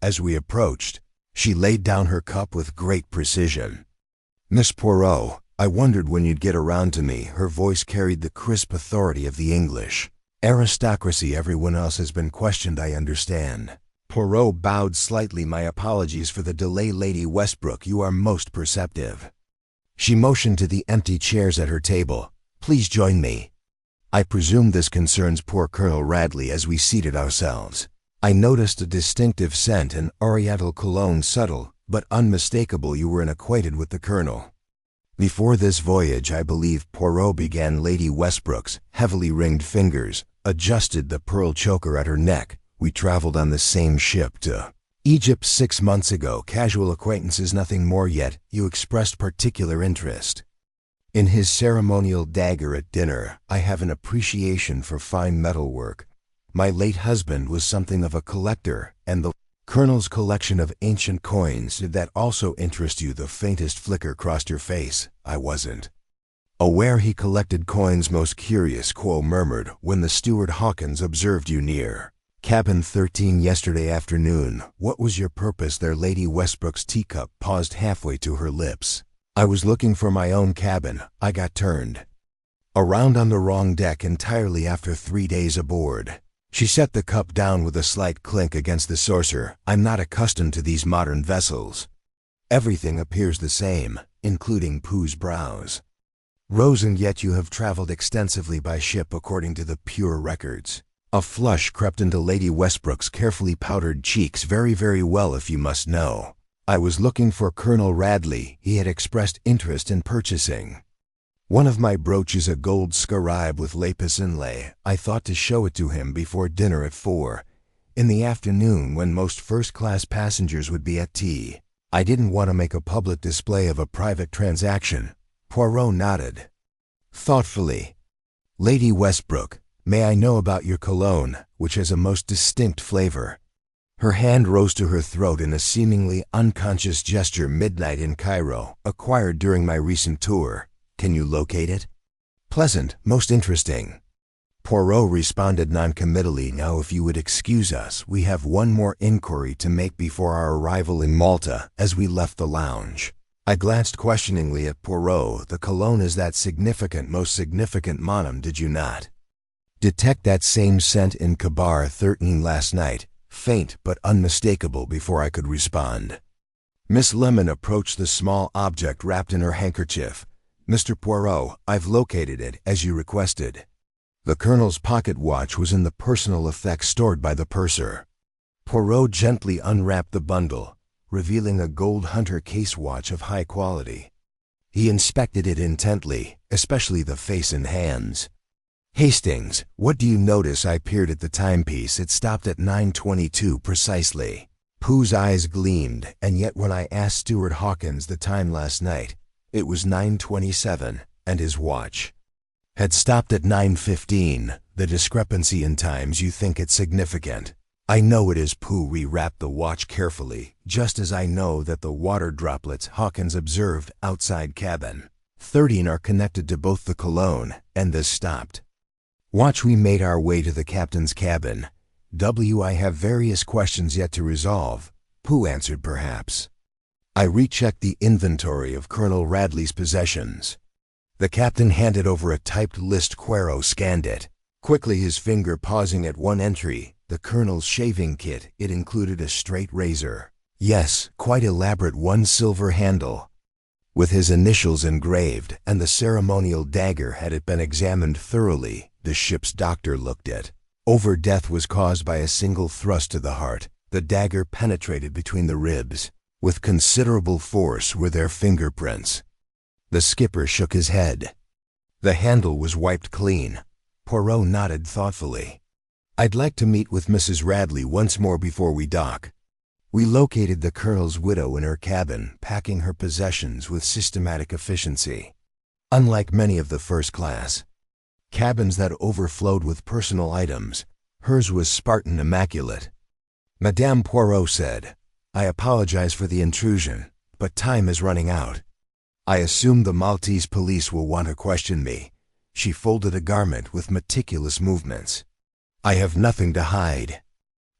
As we approached, she laid down her cup with great precision. "Miss Poirot, I wondered when you'd get around to me." Her voice carried the crisp authority of the English aristocracy. "Everyone else has been questioned, I understand." Poirot bowed slightly. "My apologies for the delay, Lady Westbrook. You are most perceptive." She motioned to the empty chairs at her table. "Please join me." I presume this concerns poor Colonel Radley. As we seated ourselves, I noticed a distinctive scent, an oriental cologne, subtle but unmistakable. "You were acquainted with the Colonel before this voyage, I believe?" Poirot began. Lady Westbrook's heavily ringed fingers adjusted the pearl choker at her neck. "We traveled on the same ship to Egypt 6 months ago. Casual acquaintances, nothing more. Yet you expressed particular interest in his ceremonial dagger at dinner. I have an appreciation for fine metalwork. My late husband was something of a collector, and the Colonel's collection of ancient coins, did that also interest you?" The faintest flicker crossed her face. "I wasn't aware he collected coins." "Most curious," Quo murmured, "when the steward Hawkins observed you near Cabin 13 yesterday afternoon. What was your purpose there?" Lady Westbrook's teacup paused halfway to her lips. "I was looking for my own cabin. I got turned around on the wrong deck entirely after 3 days aboard." She set the cup down with a slight clink against the saucer. "I'm not accustomed to these modern vessels. Everything appears the same, including Pooh's brows rose. And yet you have traveled extensively by ship according to the pure records." A flush crept into Lady Westbrook's carefully powdered cheeks. "Very, very well, if you must know. I was looking for Colonel Radley. He had expressed interest in purchasing one of my brooches, a gold scarab with lapis inlay. I thought to show it to him before dinner at 4 in the afternoon, when most first-class passengers would be at tea. I didn't want to make a public display of a private transaction." Poirot nodded thoughtfully. "Lady Westbrook, may I know about your cologne, which has a most distinct flavor?" Her hand rose to her throat in a seemingly unconscious gesture. "Midnight in Cairo, acquired during my recent tour. Can you locate it?" "Pleasant, most interesting." Poirot responded noncommittally. "Now, if you would excuse us, we have one more inquiry to make before our arrival in Malta." As we left the lounge, I glanced questioningly at Poirot. "The cologne is that significant, most significant monum, did you not detect that same scent in Cabar 13 last night?" Faint but unmistakable. Before I could respond, Miss Lemon approached the small object wrapped in her handkerchief. "Mr. Poirot, I've located it, as you requested." The Colonel's pocket watch was in the personal effects stored by the purser. Poirot gently unwrapped the bundle, revealing a gold hunter case watch of high quality. He inspected it intently, especially the face and hands. "Hastings, what do you notice?" I peered at the timepiece. It stopped at 9:22 precisely. Pooh's eyes gleamed, and yet when I asked Steward Hawkins the time last night, It was 9:27, and his watch had stopped at 9:15. The discrepancy in times, you think it's significant. I know it is. Pooh rewrapped the watch carefully, just as I know that the water droplets Hawkins observed outside cabin 13 are connected to both the cologne and this stopped watch. We made our way to the captain's cabin. I have various questions yet to resolve, Pooh answered. Perhaps. I rechecked the inventory of Colonel Radley's possessions. The captain handed over a typed list. Poirot scanned it quickly, his finger pausing at one entry, the colonel's shaving kit. It included a straight razor. Yes, quite elaborate one, silver handle with his initials engraved, and the ceremonial dagger. Had it been examined thoroughly, the ship's doctor looked it over. Death was caused by a single thrust to the heart. The dagger penetrated between the ribs with considerable force. Were there fingerprints? The skipper shook his head. The handle was wiped clean. Poirot nodded thoughtfully. I'd like to meet with Mrs. Radley once more before we dock. We located the colonel's widow in her cabin, packing her possessions with systematic efficiency. Unlike many of the first-class cabins that overflowed with personal items, hers was Spartan immaculate. Madame Poirot said, I apologize for the intrusion, but time is running out. I assume the Maltese police will want to question me. She folded a garment with meticulous movements. I have nothing to hide.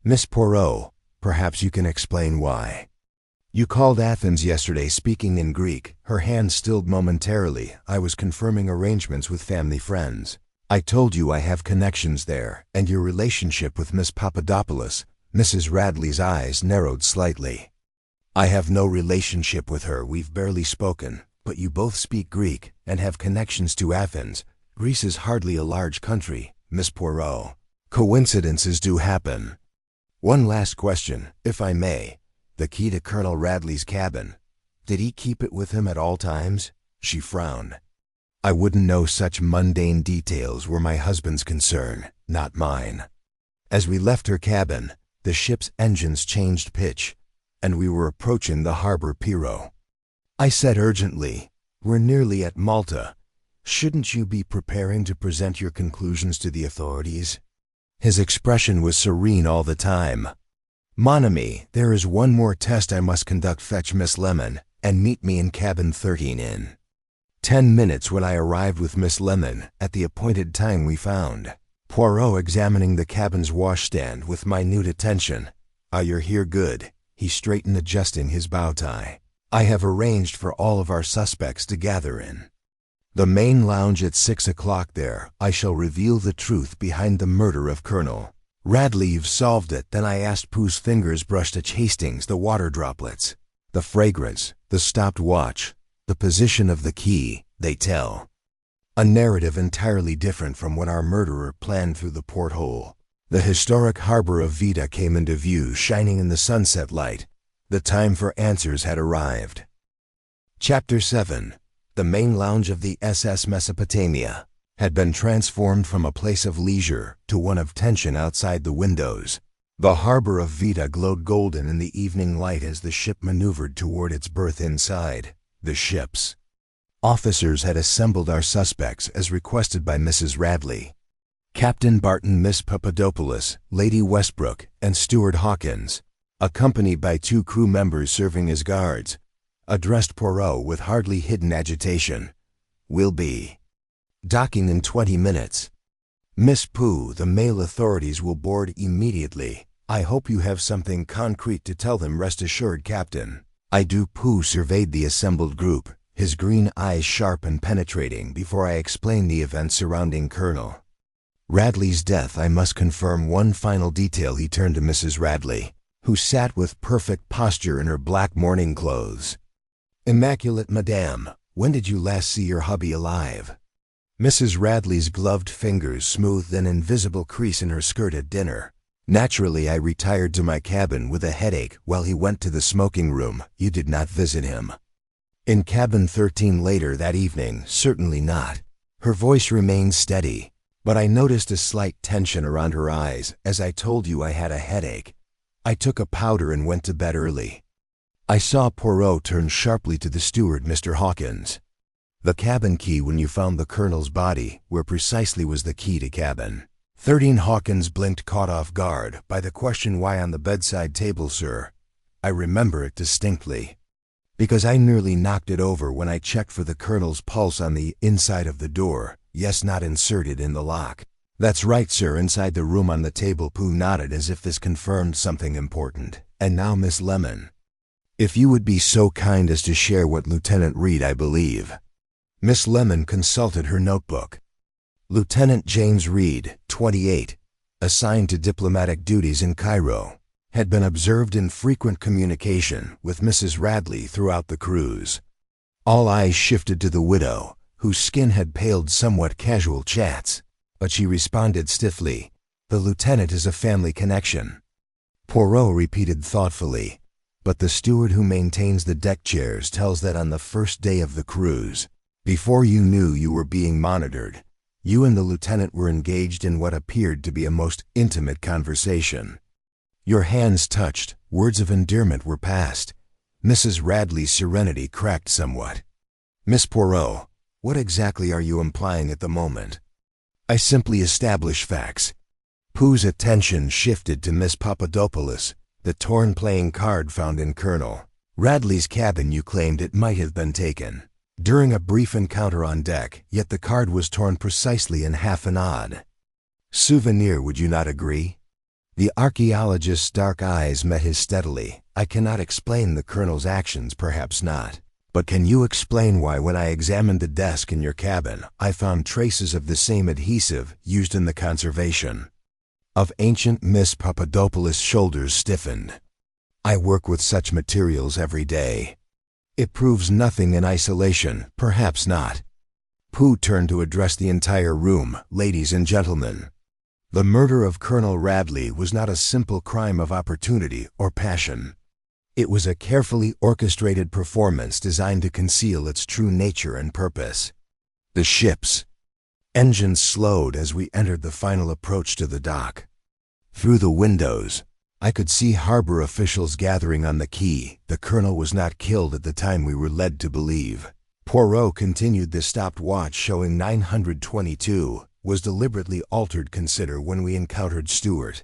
Miss Poirot, perhaps you can explain why. You called Athens yesterday speaking in Greek. Her hand stilled momentarily. I was confirming arrangements with family friends. I told you I have connections there, and your relationship with Miss Papadopoulos. Mrs. Radley's eyes narrowed slightly. I have no relationship with her. We've barely spoken. But you both speak Greek and have connections to Athens. Greece is hardly a large country, Miss Poirot. Coincidences do happen. One last question, if I may. The key to Colonel Radley's cabin. Did he keep it with him at all times? She frowned. I wouldn't know. Such mundane details were my husband's concern, not mine. As we left her cabin, the ship's engines changed pitch, and we were approaching the harbor pier. I said urgently, we're nearly at Malta. Shouldn't you be preparing to present your conclusions to the authorities? His expression was serene all the time. Mon ami, there is one more test I must conduct. Fetch Miss Lemon, and meet me in cabin 13 in 10 minutes. When I arrived with Miss Lemon, at the appointed time we found Poirot examining the cabin's washstand with minute attention. Ah, you're here, good. He straightened, adjusting his bow tie. I have arranged for all of our suspects to gather in the main lounge at 6 o'clock. There, I shall reveal the truth behind the murder of Colonel Radley. You've solved it. Then I asked. Pooh's fingers brushed at Hastings. The water droplets, the fragrance, the stopped watch, the position of the key, they tell a narrative entirely different from what our murderer planned. Through the porthole, the historic harbor of Vita came into view, shining in the sunset light. The time for answers had arrived. Chapter 7. The main lounge of the SS Mesopotamia had been transformed from a place of leisure to one of tension outside the windows. The harbor of Vita glowed golden in the evening light as the ship maneuvered toward its berth inside. The ship's officers had assembled our suspects as requested by Mrs. Radley. Captain Barton, Miss Papadopoulos, Lady Westbrook, and Steward Hawkins, accompanied by 2 crew members serving as guards, addressed Poirot with hardly hidden agitation. We'll be docking in 20 minutes. Miss Pooh, the male authorities will board immediately. I hope you have something concrete to tell them. Rest assured, Captain. I do. Pooh surveyed the assembled group, his green eyes sharp and penetrating. Before I explain the events surrounding Colonel Radley's death, I must confirm one final detail. He turned to Mrs. Radley, who sat with perfect posture in her black mourning clothes. Immaculate, Madame, when did you last see your hubby alive? Mrs. Radley's gloved fingers smoothed an invisible crease in her skirt. At dinner. Naturally, I retired to my cabin with a headache while he went to the smoking room. You did not visit him in cabin 13 later that evening? Certainly not. Her voice remained steady, but I noticed a slight tension around her eyes. As I told you, I had a headache. I took a powder and went to bed early. I saw Poirot turn sharply to the steward, Mr. Hawkins. The cabin key when you found the Colonel's body, where precisely was the key to cabin? 13 Hawkins blinked, caught off guard by the question. Why on the bedside table, sir? I remember it distinctly. Because I nearly knocked it over when I checked for the Colonel's pulse on the inside of the door. Yes, not inserted in the lock. That's right, sir, inside the room on the table. Pooh nodded as if this confirmed something important. And now, Miss Lemon, if you would be so kind as to share what Lieutenant Reed, I believe. Miss Lemon consulted her notebook. Lieutenant James Reed, 28, assigned to diplomatic duties in Cairo, had been observed in frequent communication with Mrs. Radley throughout the cruise. All eyes shifted to the widow, whose skin had paled somewhat. Casual chats, but she responded stiffly, "The lieutenant is a family connection." Poirot repeated thoughtfully, "But the steward who maintains the deck chairs tells that on the first day of the cruise, before you knew you were being monitored, you and the lieutenant were engaged in what appeared to be a most intimate conversation. Your hands touched, words of endearment were passed." Mrs. Radley's serenity cracked somewhat. "Miss Poirot, what exactly are you implying at the moment?" "I simply establish facts." Pooh's attention shifted to Miss Papadopoulos, the torn playing card found in Colonel Radley's cabin. You claimed it might have been taken during a brief encounter on deck, yet the card was torn precisely in half. An odd souvenir, would you not agree? The archaeologist's dark eyes met his steadily. "I cannot explain the Colonel's actions, perhaps not. But can you explain why, when I examined the desk in your cabin, I found traces of the same adhesive used in the conservation of ancient?" Miss Papadopoulos' shoulders stiffened. "I work with such materials every day." "It proves nothing in isolation, perhaps not." Pooh turned to address the entire room. "Ladies and gentlemen, the murder of Colonel Radley was not a simple crime of opportunity or passion. It was a carefully orchestrated performance designed to conceal its true nature and purpose." The ship's engines slowed as we entered the final approach to the dock. Through the windows, I could see harbor officials gathering on the quay. The Colonel was not killed at the time we were led to believe. Poirot continued. "The stopped watch showing 9:22 was deliberately altered. Consider when we encountered Stewart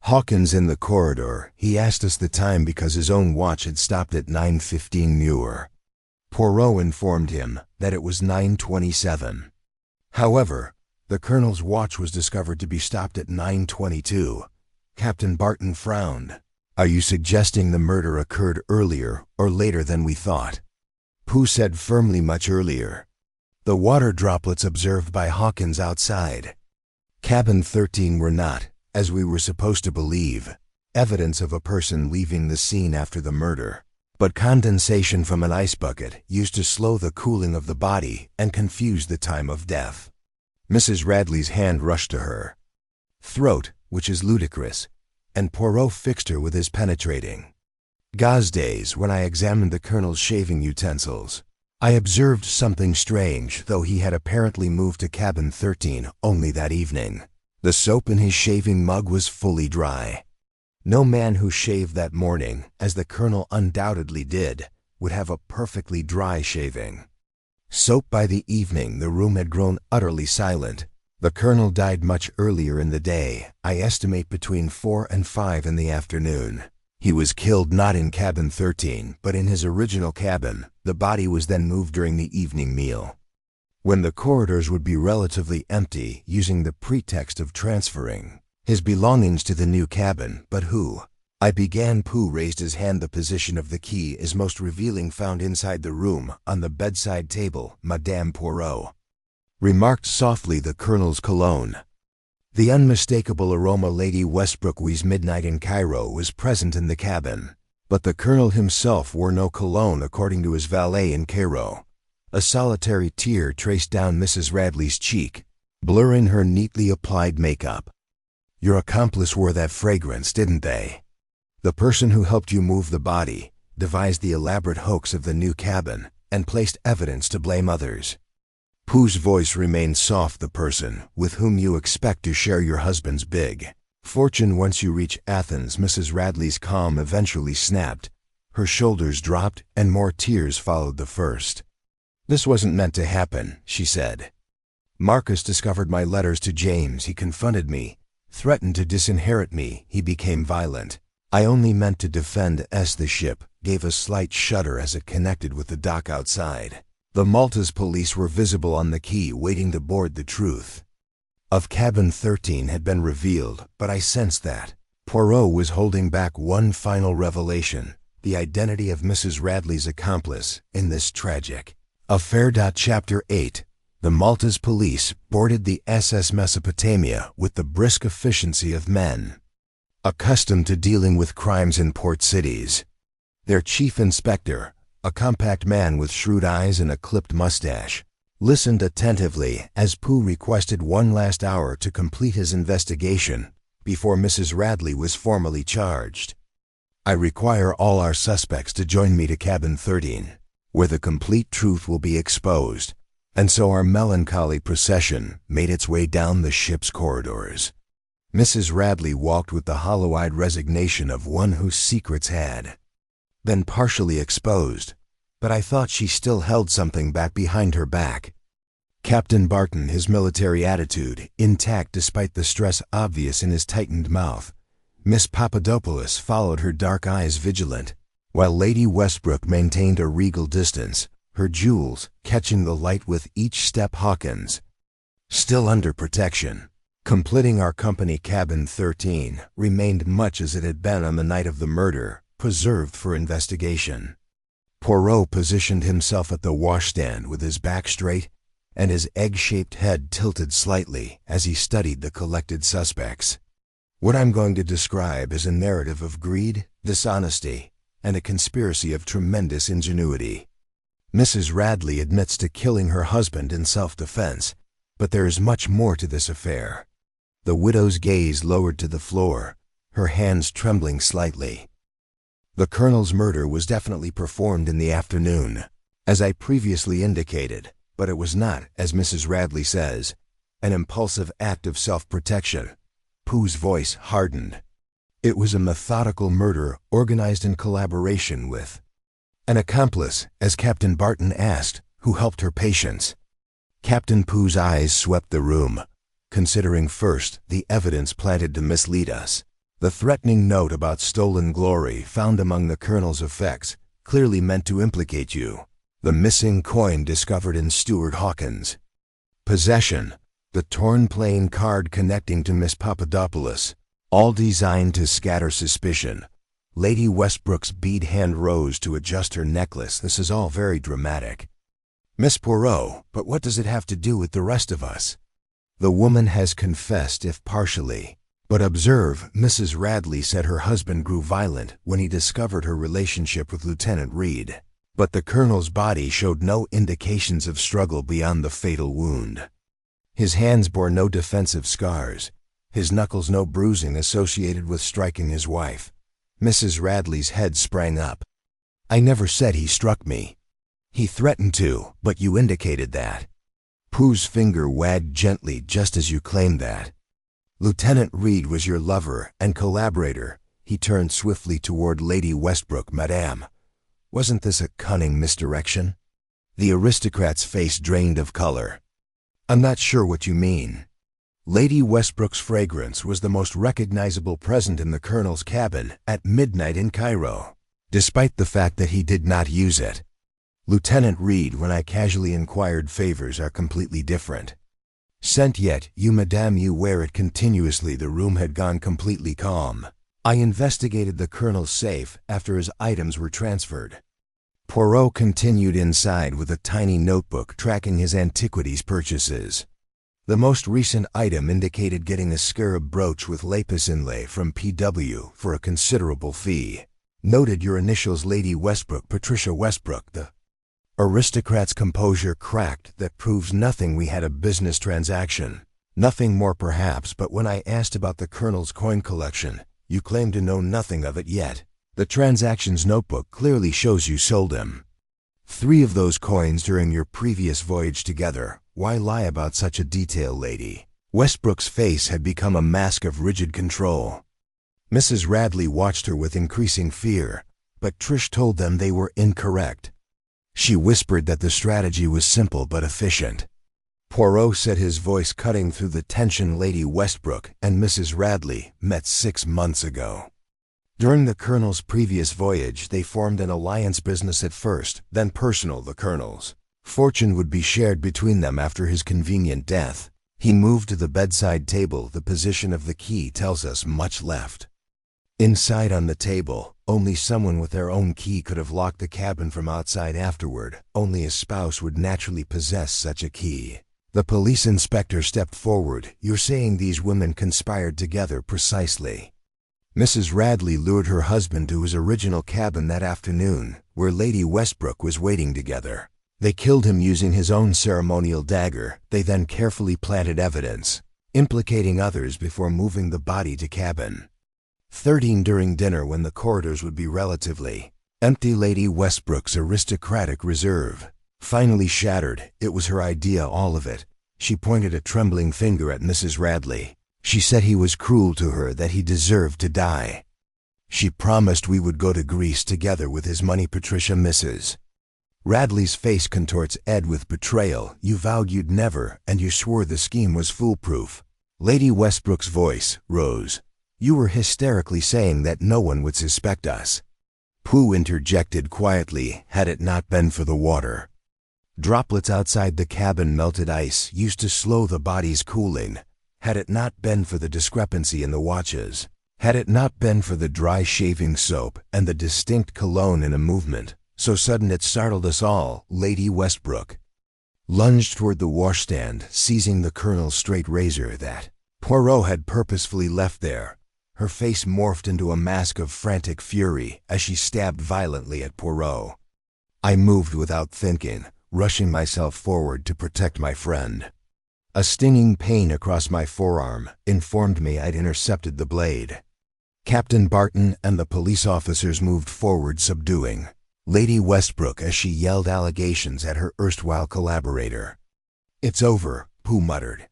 Hawkins in the corridor. He asked us the time because his own watch had stopped at 9:15 Muir. Poirot informed him that it was 9:27. However, the Colonel's watch was discovered to be stopped at 9:22. Captain Barton frowned. "Are you suggesting the murder occurred earlier or later than we thought?" Pooh said firmly, "Much earlier. The water droplets observed by Hawkins outside cabin 13 were not, as we were supposed to believe, evidence of a person leaving the scene after the murder, but condensation from an ice bucket used to slow the cooling of the body and confuse the time of death." Mrs. Radley's hand rushed to her throat, which is ludicrous, and Poirot fixed her with his penetrating gaze. "When I examined the Colonel's shaving utensils, I observed something strange, though he had apparently moved to cabin 13 only that evening. The soap in his shaving mug was fully dry. No man who shaved that morning, as the Colonel undoubtedly did, would have a perfectly dry shaving soap. By the evening, the room had grown utterly silent. The Colonel died much earlier in the day. I estimate between 4 and 5 in the afternoon. He was killed not in cabin 13, but in his original cabin. The body was then moved during the evening meal, when the corridors would be relatively empty, using the pretext of transferring his belongings to the new cabin. But who?" I began. Pooh raised his hand. "The position of the key is most revealing. Found inside the room, on the bedside table," Madame Poirot remarked softly. "The Colonel's cologne, the unmistakable aroma Lady Westbrook's midnight in Cairo, was present in the cabin. But the Colonel himself wore no cologne, according to his valet in Cairo." A solitary tear traced down Mrs. Radley's cheek, blurring her neatly applied makeup. "Your accomplice wore that fragrance, didn't they? The person who helped you move the body devised the elaborate hoax of the new cabin and placed evidence to blame others." Pooh's voice remained soft. "The person with whom you expect to share your husband's big fortune once you reach Athens." Mrs. Radley's calm eventually snapped. Her shoulders dropped and more tears followed the first. "This wasn't meant to happen," she said. "Marcus discovered my letters to James. He confronted me, threatened to disinherit me. He became violent. I only meant to defend S." The ship gave a slight shudder as it connected with the dock outside. The Malta's police were visible on the quay waiting to board. The truth of Cabin 13 had been revealed, but I sensed that Poirot was holding back one final revelation, the identity of Mrs. Radley's accomplice in this tragic affair. Chapter 8. The Malta's police boarded the SS Mesopotamia with the brisk efficiency of men accustomed to dealing with crimes in port cities. Their chief inspector, a compact man with shrewd eyes and a clipped mustache, listened attentively as Pooh requested one last hour to complete his investigation before Mrs. Radley was formally charged. "I require all our suspects to join me to Cabin 13, where the complete truth will be exposed." And so our melancholy procession made its way down the ship's corridors. Mrs. Radley walked with the hollow-eyed resignation of one whose secrets had been partially exposed, but I thought she still held something back behind her back. Captain Barton, his military attitude intact despite the stress obvious in his tightened mouth. Miss Papadopoulos followed, her dark eyes vigilant, while Lady Westbrook maintained a regal distance, her jewels catching the light with each step. Hawkins, still under protection, completing our company. Cabin 13 remained much as it had been on the night of the murder, preserved for investigation. Poirot positioned himself at the washstand with his back straight and his egg-shaped head tilted slightly as he studied the collected suspects. What I'm going to describe is a narrative of greed, dishonesty, and a conspiracy of tremendous ingenuity. Mrs. Radley admits to killing her husband in self-defense, but there is much more to this affair. The widow's gaze lowered to the floor, her hands trembling slightly. The Colonel's murder was definitely performed in the afternoon, as I previously indicated, but it was not, as Mrs. Radley says, an impulsive act of self-protection. Pooh's voice hardened. It was a methodical murder organized in collaboration with an accomplice, as Captain Barton asked, who helped her patients. Captain Pooh's eyes swept the room, considering first the evidence planted to mislead us. The threatening note about stolen glory found among the Colonel's effects, clearly meant to implicate you. The missing coin discovered in Stuart Hawkins' possession. The torn playing card connecting to Miss Papadopoulos, all designed to scatter suspicion. Lady Westbrook's bead hand rose to adjust her necklace. This is all very dramatic. Miss Poirot, but what does it have to do with the rest of us? The woman has confessed, if partially. But observe, Mrs. Radley said her husband grew violent when he discovered her relationship with Lieutenant Reed. But the Colonel's body showed no indications of struggle beyond the fatal wound. His hands bore no defensive scars, his knuckles no bruising associated with striking his wife. Mrs. Radley's head sprang up. "I never said he struck me. He threatened to, but you indicated that." Pooh's finger wagged gently just as you claimed that. "Lieutenant Reed was your lover and collaborator." He turned swiftly toward Lady Westbrook. "Madame, wasn't this a cunning misdirection?" The aristocrat's face drained of color. "I'm not sure what you mean." Lady Westbrook's fragrance was the most recognizable present in the Colonel's cabin at midnight in Cairo, despite the fact that he did not use it. Lieutenant Reed, when I casually inquired, favors are completely different. "Sent yet, you madame, you wear it continuously." The room had gone completely calm. I investigated the Colonel's safe after his items were transferred. Poirot continued inside with a tiny notebook tracking his antiquities purchases. The most recent item indicated getting a scarab brooch with lapis inlay from P.W. for a considerable fee. Noted your initials, Lady Westbrook, Patricia Westbrook. The aristocrat's composure cracked. "That proves nothing. We had a business transaction." "Nothing more perhaps, but when I asked about the Colonel's coin collection, you claimed to know nothing of it yet. The transactions notebook clearly shows you sold him 3 of those coins during your previous voyage together. Why lie about such a detail, Lady?" Westbrook's face had become a mask of rigid control. Mrs. Radley watched her with increasing fear, but Trish told them they were incorrect. She whispered that the strategy was simple but efficient. Poirot said, his voice cutting through the tension, Lady Westbrook and Mrs. Radley met 6 months ago. During the Colonel's previous voyage, they formed an alliance, business at first, then personal. The Colonel's fortune would be shared between them after his convenient death. He moved to the bedside table. The position of the key tells us much left. Inside on the table, only someone with their own key could have locked the cabin from outside afterward. Only a spouse would naturally possess such a key. The police inspector stepped forward. You're saying these women conspired together? Precisely. Mrs. Radley lured her husband to his original cabin that afternoon, where Lady Westbrook was waiting together. They killed him using his own ceremonial dagger. They then carefully planted evidence, implicating others before moving the body to cabin 13 during dinner, when the corridors would be relatively empty. Lady Westbrook's aristocratic reserve finally shattered. It was her idea, all of it. She pointed a trembling finger at Mrs. Radley. She said he was cruel to her, that he deserved to die. She promised we would go to Greece together with his money. Patricia, Mrs. Radley's face contorts. Ed, with betrayal. You vowed you'd never, and you swore the scheme was foolproof. Lady Westbrook's voice rose. You were hysterically saying that no one would suspect us. Pooh interjected quietly. Had it not been for the water droplets outside the cabin, melted ice used to slow the body's cooling. Had it not been for the discrepancy in the watches. Had it not been for the dry shaving soap and the distinct cologne in a movement so sudden it startled us all. Lady Westbrook lunged toward the washstand, seizing the Colonel's straight razor that Poirot had purposefully left there. Her face morphed into a mask of frantic fury as she stabbed violently at Poirot. I moved without thinking, rushing myself forward to protect my friend. A stinging pain across my forearm informed me I'd intercepted the blade. Captain Barton and the police officers moved forward, subduing Lady Westbrook as she yelled allegations at her erstwhile collaborator. It's over, Pooh muttered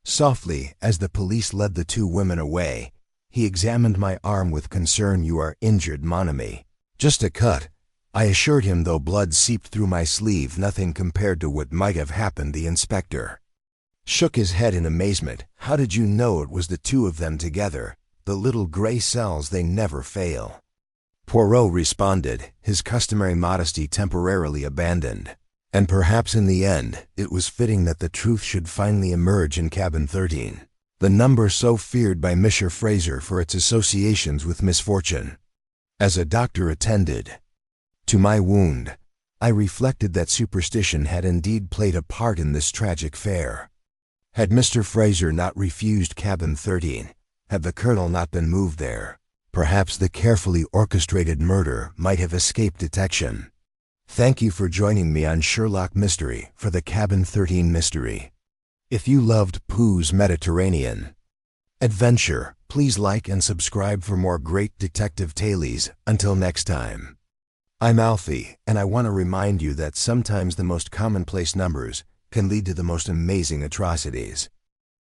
softly as the police led the 2 women away. He examined my arm with concern. You are injured, mon ami. Just a cut, I assured him, though blood seeped through my sleeve. Nothing compared to what might have happened. The inspector shook his head in amazement. How did you know it was the 2 of them together? The little gray cells, they never fail. Poirot responded, his customary modesty temporarily abandoned. And perhaps in the end, it was fitting that the truth should finally emerge in cabin 13. The number so feared by Mr. Fraser for its associations with misfortune. As a doctor attended to my wound, I reflected that superstition had indeed played a part in this tragic fare. Had Mr. Fraser not refused cabin 13, had the Colonel not been moved there, perhaps the carefully orchestrated murder might have escaped detection. Thank you for joining me on Sherlock Mystery for the Cabin 13 mystery. If you loved Pooh's Mediterranean adventure, please like and subscribe for more great detective tales. Until next time. I'm Alfie, and I want to remind you that sometimes the most commonplace numbers can lead to the most amazing atrocities.